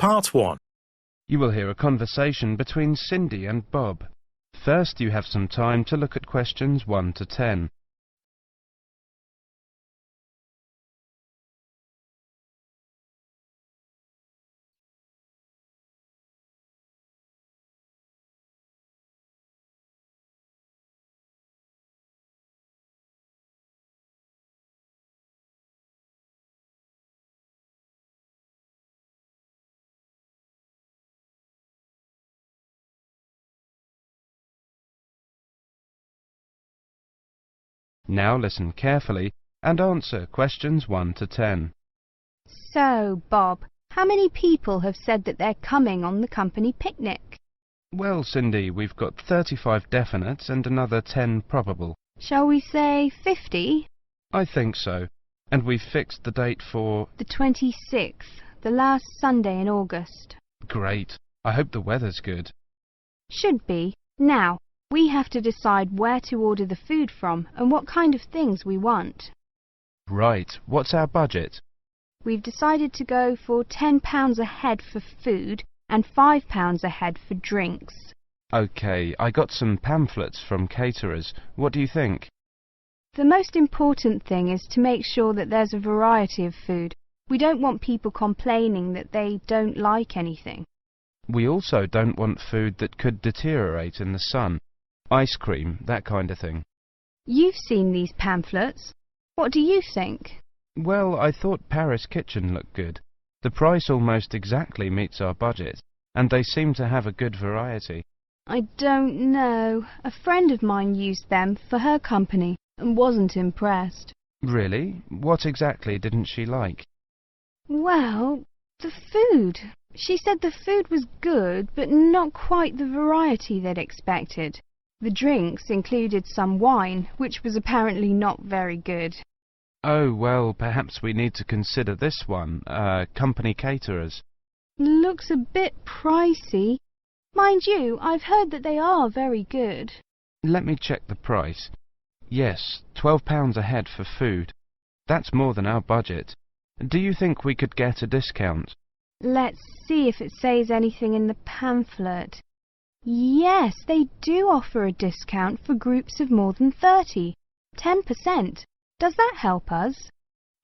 Part 1. You will hear a conversation between Cindy and Bob. First, you have some time to look at questions 1 to 10. Now listen carefully and answer questions 1 to 10. So, Bob, how many people have said that they're coming on the company picnic? Well, Cindy, we've got 35 definites and another 10 probable. Shall we say 50? I think so. And we've fixed the date for... The 26th, the last Sunday in August. Great. I hope the weather's good. Should be. Now, we have to decide where to order the food from and what kind of things we want. Right. What's our budget? We've decided to go for £10 a head for food and £5 a head for drinks. OK, I got some pamphlets from caterers. What do you think? The most important thing is to make sure that there's a variety of food. We don't want people complaining that they don't like anything. We also don't want food that could deteriorate in the sun. Ice cream, that kind of thing. You've seen these pamphlets. What do you think? Well, I thought Paris Kitchen looked good. The price almost exactly meets our budget, and they seem to have a good variety. I don't know. A friend of mine used them for her company and wasn't impressed. Really? What exactly didn't she like? Well, the food. She said the food was good, but not quite the variety they'd expected. The drinks included some wine, which was apparently not very good. Oh, well, perhaps we need to consider this one, company caterers. Looks a bit pricey. Mind you, I've heard that they are very good. Let me check the price. Yes, £12 a head for food. That's more than our budget. Do you think we could get a discount? Let's see if it says anything in the pamphlet. Yes, they do offer a discount for groups of more than 30. 10%. Does that help us?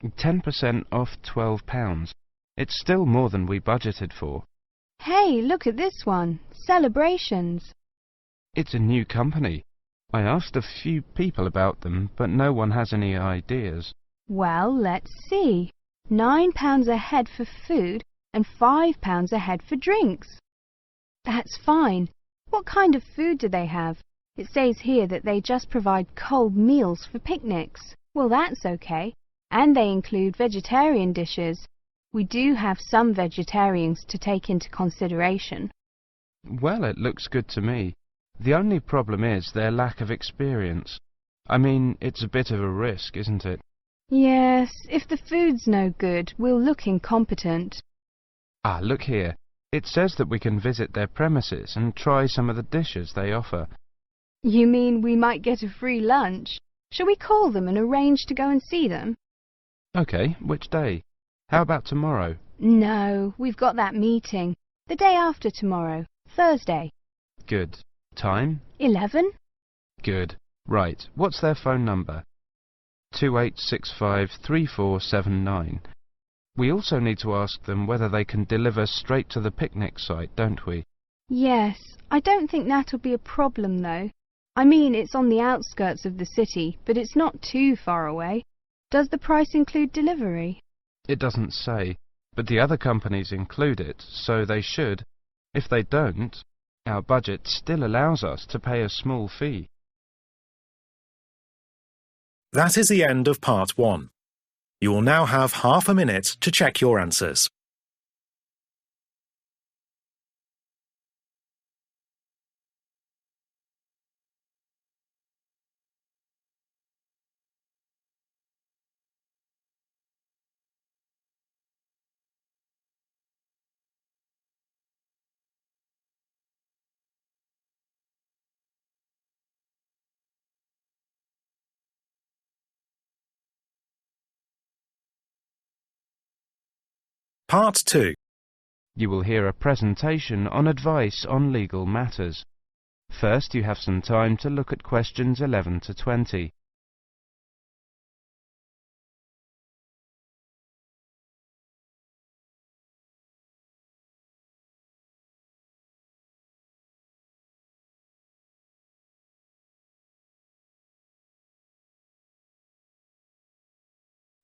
10% off £12. It's still more than we budgeted for. Hey, look at this one. Celebrations. It's a new company. I asked a few people about them, but no one has any ideas. Well, let's see. £9 a head for food and £5 a head for drinks. That's fine. What kind of food do they have? It says here that they just provide cold meals for picnics. Well, that's okay. And they include vegetarian dishes. We do have some vegetarians to take into consideration. Well, it looks good to me. The only problem is their lack of experience. I mean, it's a bit of a risk, isn't it? Yes, if the food's no good, we'll look incompetent. Ah, look here. It says that we can visit their premises and try some of the dishes they offer. You mean we might get a free lunch? Shall we call them and arrange to go and see them? OK, which day? How about tomorrow? No, we've got that meeting. The day after tomorrow, Thursday. Good. Time? 11? Good. Right. What's their phone number? 28653479. We also need to ask them whether they can deliver straight to the picnic site, don't we? Yes. I don't think that'll be a problem, though. I mean, it's on the outskirts of the city, but it's not too far away. Does the price include delivery? It doesn't say, but the other companies include it, so they should. If they don't, our budget still allows us to pay a small fee. That is the end of Part 1. You will now have half a minute to check your answers. Part 2. You will hear a presentation on advice on legal matters. First, you have some time to look at questions 11 to 20.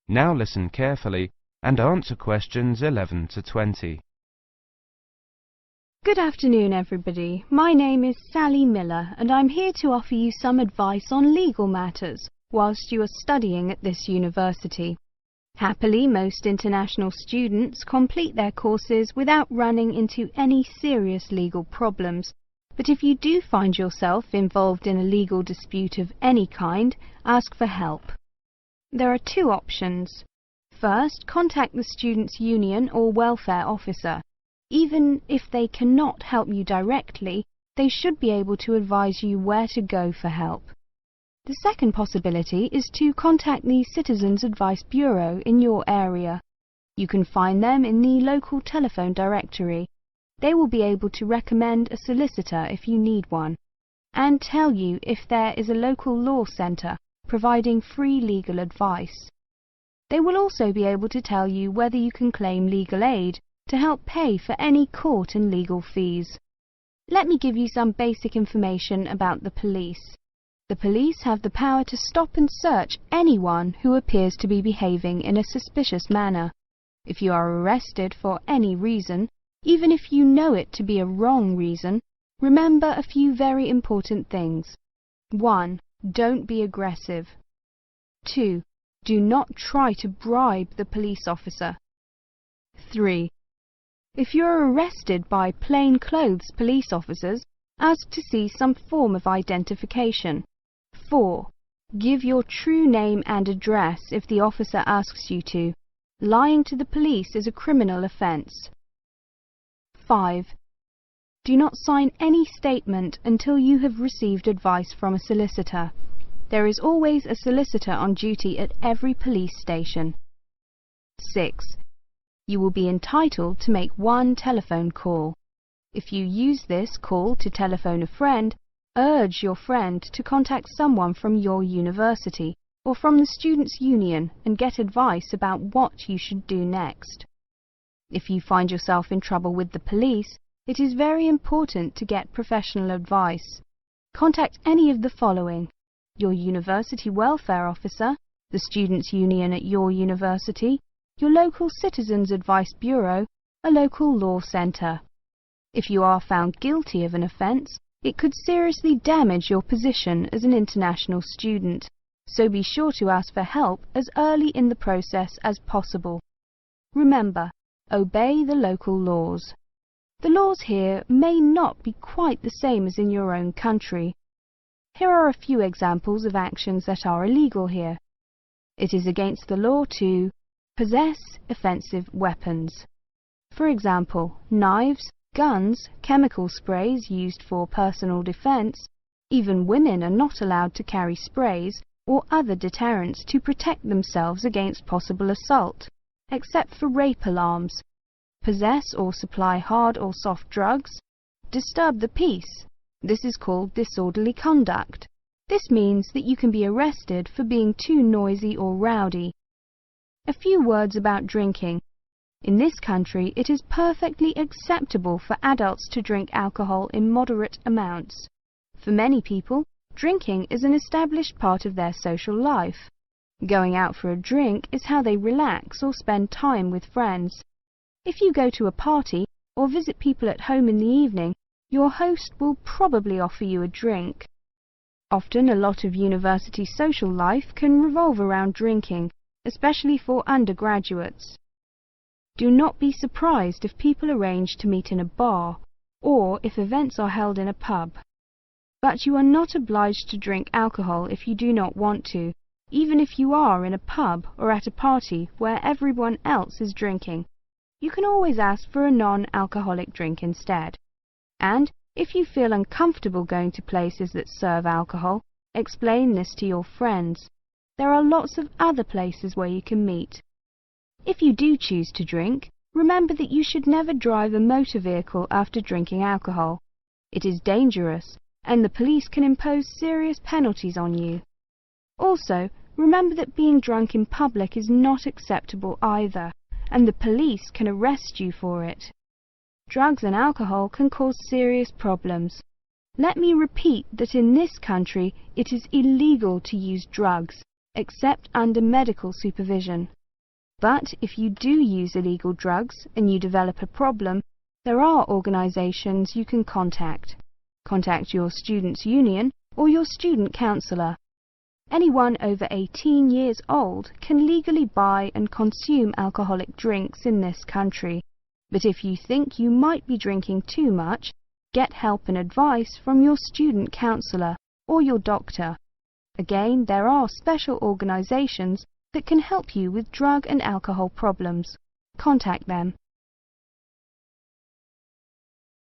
Now listen carefully and answer questions 11 to 20. Good afternoon, everybody. My name is Sally Miller, and I'm here to offer you some advice on legal matters whilst you are studying at this university. Happily, most international students complete their courses without running into any serious legal problems. But if you do find yourself involved in a legal dispute of any kind, ask for help. There are two options. First, contact the students' union or welfare officer. Even if they cannot help you directly, they should be able to advise you where to go for help. The second possibility is to contact the Citizens Advice Bureau in your area. You can find them in the local telephone directory. They will be able to recommend a solicitor if you need one, and tell you if there is a local law centre providing free legal advice. They will also be able to tell you whether you can claim legal aid to help pay for any court and legal fees. Let me give you some basic information about the police. The police have the power to stop and search anyone who appears to be behaving in a suspicious manner. If you are arrested for any reason, even if you know it to be a wrong reason, remember a few very important things. 1. Don't be aggressive. 2. Do not try to bribe the police officer. 3. If you are arrested by plainclothes police officers, ask to see some form of identification. 4. Give your true name and address if the officer asks you to. Lying to the police is a criminal offence. 5. Do not sign any statement until you have received advice from a solicitor. There is always a solicitor on duty at every police station. 6. You will be entitled to make one telephone call. If you use this call to telephone a friend, urge your friend to contact someone from your university or from the Students' Union and get advice about what you should do next. If you find yourself in trouble with the police, it is very important to get professional advice. Contact any of the following: your university welfare officer, the Students' Union at your university, your local Citizens Advice Bureau, a local law centre. If you are found guilty of an offence, it could seriously damage your position as an international student, so be sure to ask for help as early in the process as possible. Remember, obey the local laws. The laws here may not be quite the same as in your own country. Here are a few examples of actions that are illegal here. It is against the law to possess offensive weapons. For example, knives, guns, chemical sprays used for personal defense. Even women are not allowed to carry sprays or other deterrents to protect themselves against possible assault, except for rape alarms. Possess or supply hard or soft drugs. Disturb the peace. This is called disorderly conduct. This means that you can be arrested for being too noisy or rowdy. A few words about drinking. In this country, it is perfectly acceptable for adults to drink alcohol in moderate amounts. For many people, drinking is an established part of their social life. Going out for a drink is how they relax or spend time with friends. If you go to a party or visit people at home in the evening, your host will probably offer you a drink. Often a lot of university social life can revolve around drinking, especially for undergraduates. Do not be surprised if people arrange to meet in a bar, or if events are held in a pub. But you are not obliged to drink alcohol if you do not want to, even if you are in a pub or at a party where everyone else is drinking. You can always ask for a non-alcoholic drink instead. And if you feel uncomfortable going to places that serve alcohol, explain this to your friends. There are lots of other places where you can meet. If you do choose to drink, Remember that you should never drive a motor vehicle after drinking alcohol. It is dangerous, and the police can impose serious penalties on you. Also, remember that being drunk in public is not acceptable either, and the police can arrest you for it. Drugs and alcohol can cause serious problems. Let me repeat that in this country it is illegal to use drugs, except under medical supervision. But if you do use illegal drugs and you develop a problem, there are organisations you can contact. Contact your students' union or your student counsellor. Anyone over 18 years old can legally buy and consume alcoholic drinks in this country. But if you think you might be drinking too much, get help and advice from your student counsellor or your doctor. Again, there are special organisations that can help you with drug and alcohol problems. Contact them.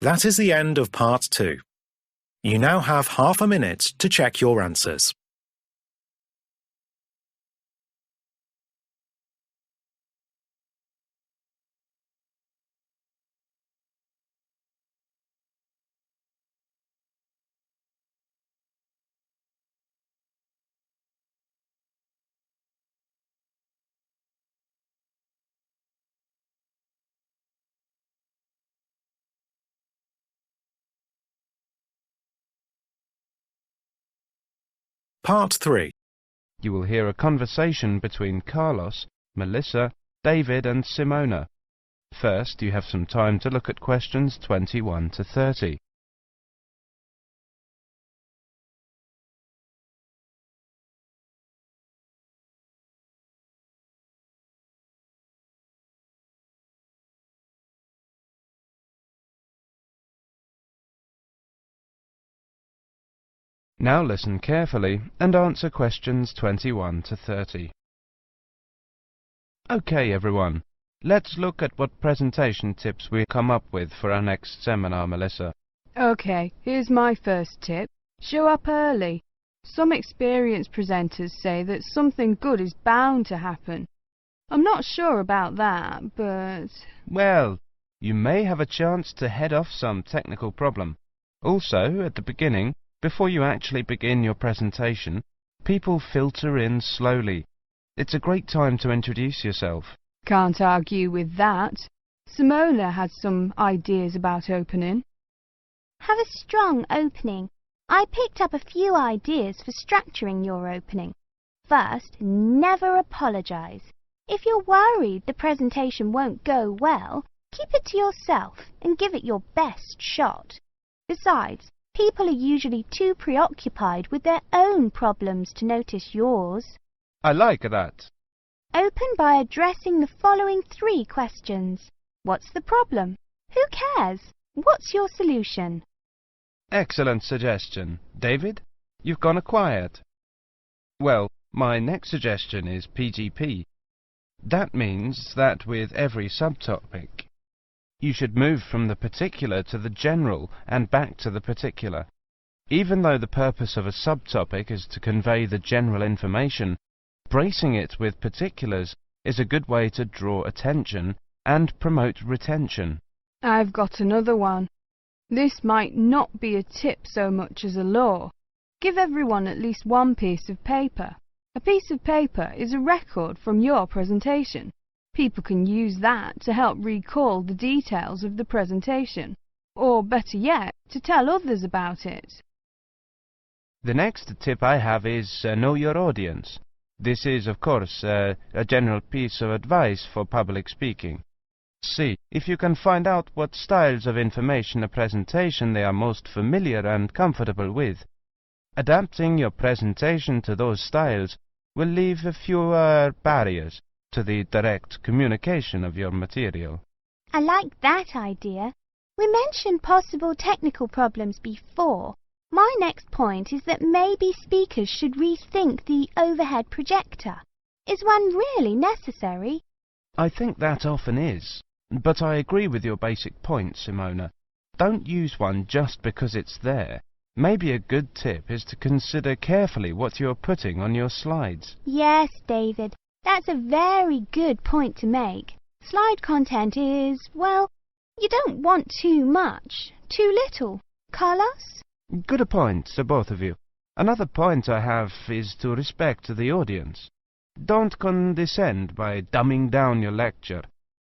That is the end of part 2. You now have half a minute to check your answers. Part 3. You will hear a conversation between Carlos, Melissa, David and Simona. First, you have some time to look at questions 21 to 30. Now listen carefully and answer questions 21 to 30. Okay, everyone. Let's look at what presentation tips we come up with for our next seminar, Melissa. Okay, here's my first tip. Show up early. Some experienced presenters say that something good is bound to happen. I'm not sure about that, but... Well, you may have a chance to head off some technical problem. Also, at the beginning, before you actually begin your presentation, people filter in slowly. It's a great time to introduce yourself. Can't argue with that. Simona has some ideas about opening. Have a strong opening. I picked up a few ideas for structuring your opening. First, never apologise. If you're worried the presentation won't go well, keep it to yourself and give it your best shot. Besides, people are usually too preoccupied with their own problems to notice yours. I like that. Open by addressing the following 3 questions. What's the problem? Who cares? What's your solution? Excellent suggestion. David, you've gone quiet. Well, my next suggestion is PGP. That means that with every subtopic, you should move from the particular to the general and back to the particular. Even though the purpose of a subtopic is to convey the general information, bracing it with particulars is a good way to draw attention and promote retention. I've got another one. This might not be a tip so much as a law. Give everyone at least one piece of paper. A piece of paper is a record from your presentation. People can use that to help recall the details of the presentation, or better yet, to tell others about it. The next tip I have is know your audience. This is, of course, a general piece of advice for public speaking. See if you can find out what styles of information a presentation they are most familiar and comfortable with. Adapting your presentation to those styles will leave fewer barriers to the direct communication of your material. I like that idea. We mentioned possible technical problems before. My next point is that maybe speakers should rethink the overhead projector. Is one really necessary? I think that often is, but I agree with your basic point, Simona. Don't use one just because it's there. Maybe a good tip is to consider carefully what you're putting on your slides. Yes, David, that's a very good point to make. Slide content is, well, you don't want too much, too little. Carlos? Good points, both of you. Another point I have is to respect the audience. Don't condescend by dumbing down your lecture.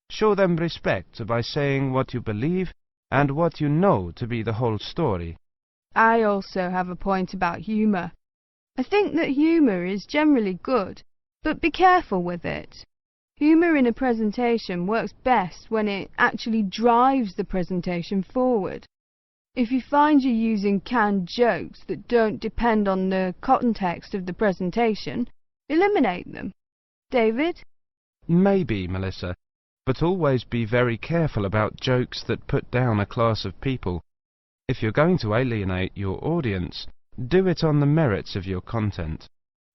Show them respect by saying what you believe and what you know to be the whole story. I also have a point about humour. I think that humour is generally good, but be careful with it. Humour in a presentation works best when it actually drives the presentation forward. If you find you're using canned jokes that don't depend on the context of the presentation, eliminate them. David? Maybe, Melissa, but always be very careful about jokes that put down a class of people. If you're going to alienate your audience, do it on the merits of your content.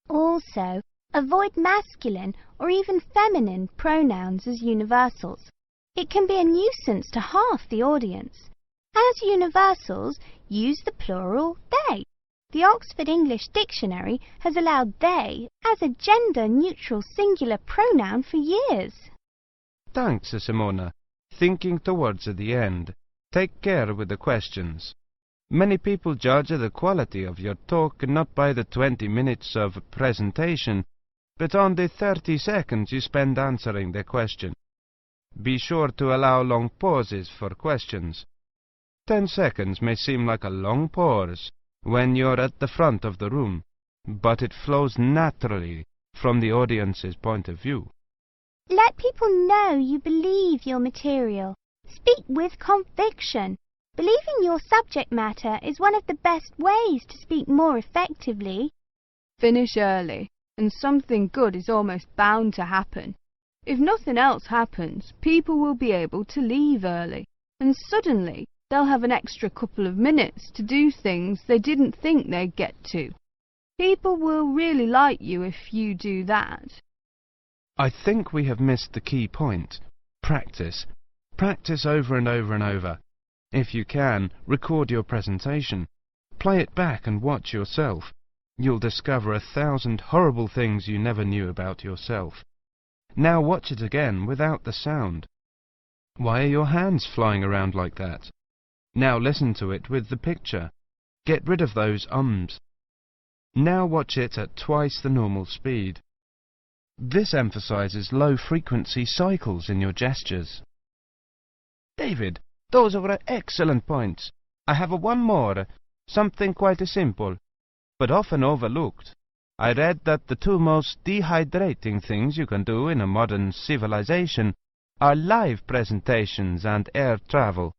Also, avoid masculine or even feminine pronouns as universals. It can be a nuisance to half the audience. As universals, use the plural they. The Oxford English Dictionary has allowed they as a gender-neutral singular pronoun for years. Thanks, Simona. Thinking towards the end, take care with the questions. Many people judge the quality of your talk not by the 20 minutes of presentation, but on the 30 seconds you spend answering the question. Be sure to allow long pauses for questions. 10 seconds may seem like a long pause when you're at the front of the room, but it flows naturally from the audience's point of view. Let people know you believe your material. Speak with conviction. Believing your subject matter is one of the best ways to speak more effectively. Finish early, and something good is almost bound to happen. If nothing else happens, people will be able to leave early, and suddenly they'll have an extra couple of minutes to do things they didn't think they'd get to. People will really like you if you do that. I think we have missed the key point. Practice. Practice over and over and over. If you can, record your presentation. Play it back and watch yourself. You'll discover 1,000 horrible things you never knew about yourself. Now watch it again without the sound. Why are your hands flying around like that? Now listen to it with the picture. Get rid of those ums. Now watch it at twice the normal speed. This emphasizes low-frequency cycles in your gestures. David, those were excellent points. I have one more, something quite simple, but often overlooked. I read that the two most dehydrating things you can do in a modern civilization are live presentations and air travel.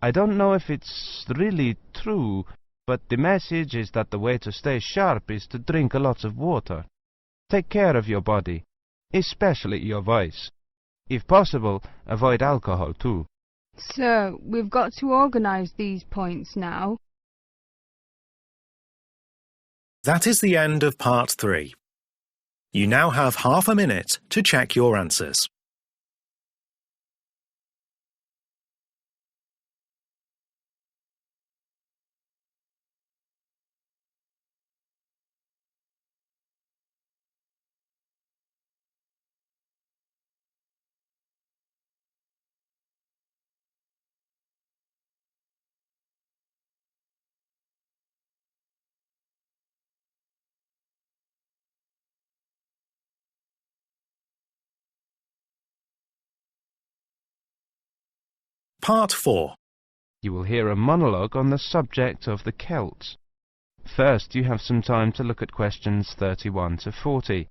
I don't know if it's really true, but the message is that the way to stay sharp is to drink a lot of water. Take care of your body, especially your voice. If possible, avoid alcohol too. So, we've got to organise these points now. That is the end of part 3. You now have half a minute to check your answers. Part 4. You will hear a monologue on the subject of the Celts. First, you have some time to look at questions 31 to 40.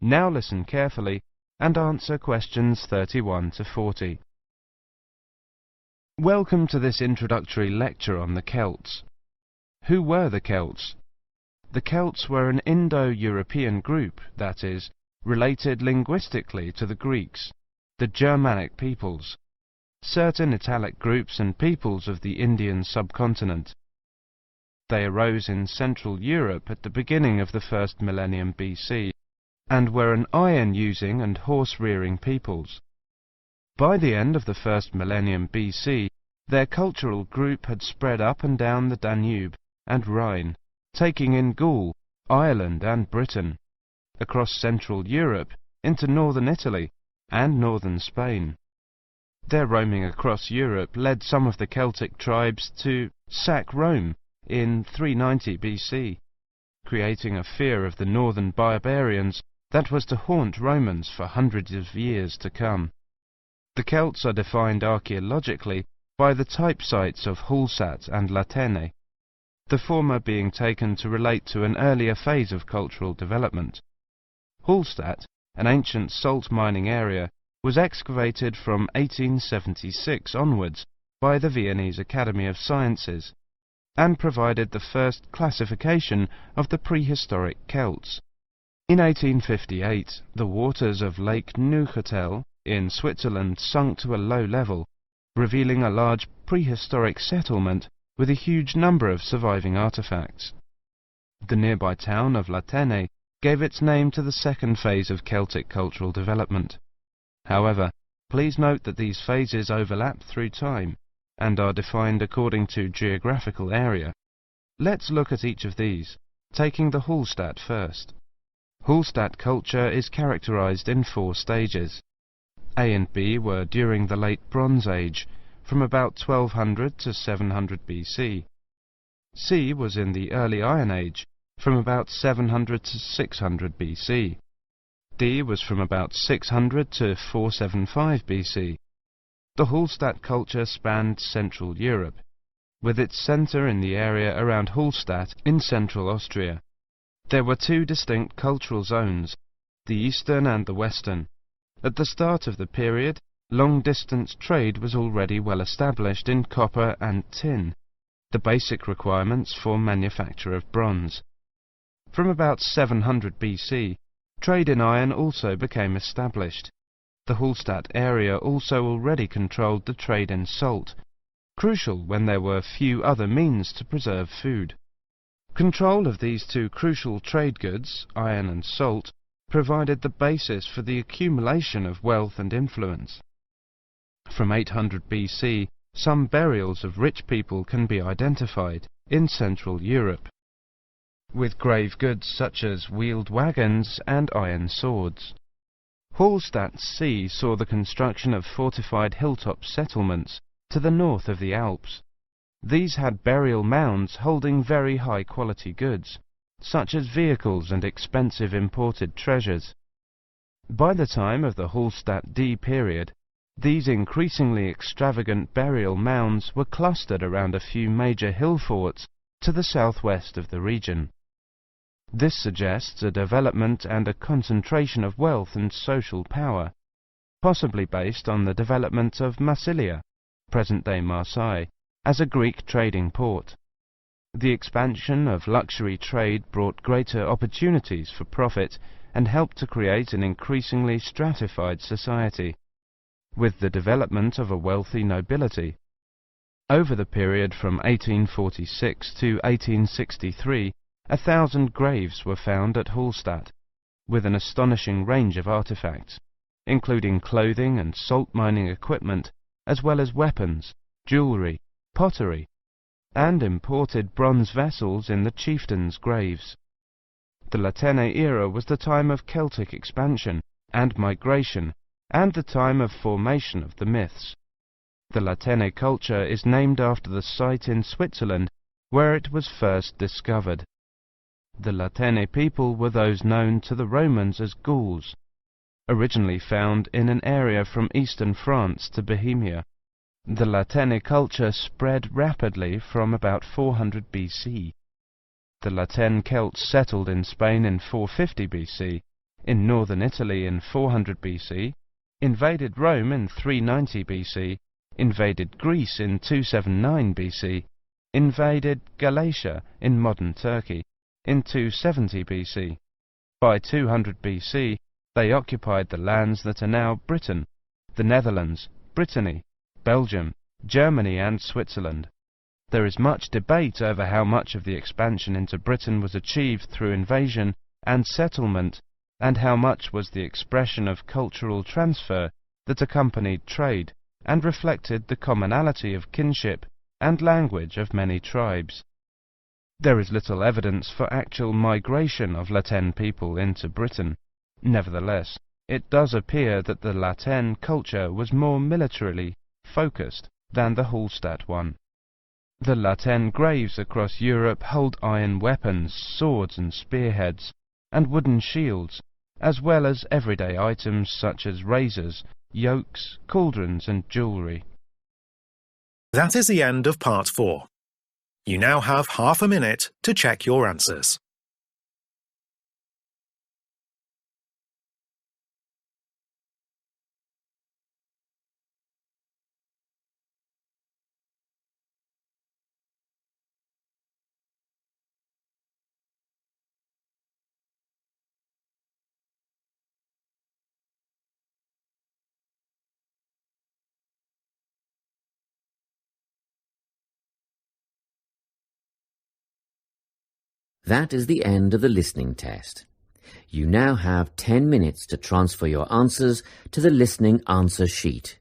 Now listen carefully and answer questions 31 to 40. Welcome to this introductory lecture on the Celts. Who were the Celts? The Celts were an Indo-European group, that is, related linguistically to the Greeks, the Germanic peoples, certain Italic groups and peoples of the Indian subcontinent. They arose in Central Europe at the beginning of the first millennium BC, and were an iron-using and horse-rearing peoples. By the end of the first millennium BC, their cultural group had spread up and down the Danube and Rhine, taking in Gaul, Ireland and Britain, across Central Europe into northern Italy and northern Spain. Their roaming across Europe led some of the Celtic tribes to sack Rome in 390 BC, creating a fear of the northern barbarians that was to haunt Romans for hundreds of years to come. The Celts are defined archaeologically by the type sites of Hallstatt and Latene, the former being taken to relate to an earlier phase of cultural development. Hallstatt, an ancient salt mining area, was excavated from 1876 onwards by the Viennese Academy of Sciences, and provided the first classification of the prehistoric Celts. In 1858, the waters of Lake Neuchâtel in Switzerland sunk to a low level, revealing a large prehistoric settlement with a huge number of surviving artifacts. The nearby town of Latene gave its name to the second phase of Celtic cultural development. However, please note that these phases overlap through time and are defined according to geographical area. Let's look at each of these, taking the Hallstatt first. Hallstatt culture is characterized in 4 stages. A and B were during the Late Bronze Age, from about 1200 to 700 BC. C was in the Early Iron Age, from about 700 to 600 BC. D was from about 600 to 475 BC. The Hallstatt culture spanned Central Europe, with its centre in the area around Hallstatt in central Austria. There were 2 distinct cultural zones, the eastern and the western. At the start of the period, long-distance trade was already well established in copper and tin, the basic requirements for manufacture of bronze. From about 700 BC, trade in iron also became established. The Hallstatt area also already controlled the trade in salt, crucial when there were few other means to preserve food. Control of these 2 crucial trade goods, iron and salt, provided the basis for the accumulation of wealth and influence. From 800 BC, some burials of rich people can be identified in Central Europe, with grave goods such as wheeled wagons and iron swords. Hallstatt C saw the construction of fortified hilltop settlements to the north of the Alps. These had burial mounds holding very high-quality goods, such as vehicles and expensive imported treasures. By the time of the Hallstatt D period, these increasingly extravagant burial mounds were clustered around a few major hill forts to the southwest of the region. This suggests a development and a concentration of wealth and social power, possibly based on the development of Massilia, present-day Marseille, as a Greek trading port. The expansion of luxury trade brought greater opportunities for profit and helped to create an increasingly stratified society, with the development of a wealthy nobility. Over the period from 1846 to 1863, 1,000 graves were found at Hallstatt, with an astonishing range of artifacts, including clothing and salt mining equipment, as well as weapons, jewellery, pottery, and imported bronze vessels in the chieftains' graves. The Latene era was the time of Celtic expansion and migration, and the time of formation of the myths. The Latene culture is named after the site in Switzerland where it was first discovered. The Latene people were those known to the Romans as Gauls, originally found in an area from eastern France to Bohemia. The Latene culture spread rapidly from about 400 BC. The Latene Celts settled in Spain in 450 BC, in northern Italy in 400 BC, invaded Rome in 390 BC, invaded Greece in 279 BC, invaded Galatia in modern Turkey in 270 BC. By 200 BC, they occupied the lands that are now Britain, the Netherlands, Brittany, Belgium, Germany and Switzerland. There is much debate over how much of the expansion into Britain was achieved through invasion and settlement and how much was the expression of cultural transfer that accompanied trade and reflected the commonality of kinship and language of many tribes. There is little evidence for actual migration of Latin people into Britain. Nevertheless, it does appear that the Latin culture was more militarily focused than the Hallstatt one. The Latin graves across Europe hold iron weapons, swords and spearheads, and wooden shields, as well as everyday items such as razors, yokes, cauldrons and jewellery. That is the end of part 4. You now have half a minute to check your answers. That is the end of the listening test. You now have 10 minutes to transfer your answers to the listening answer sheet.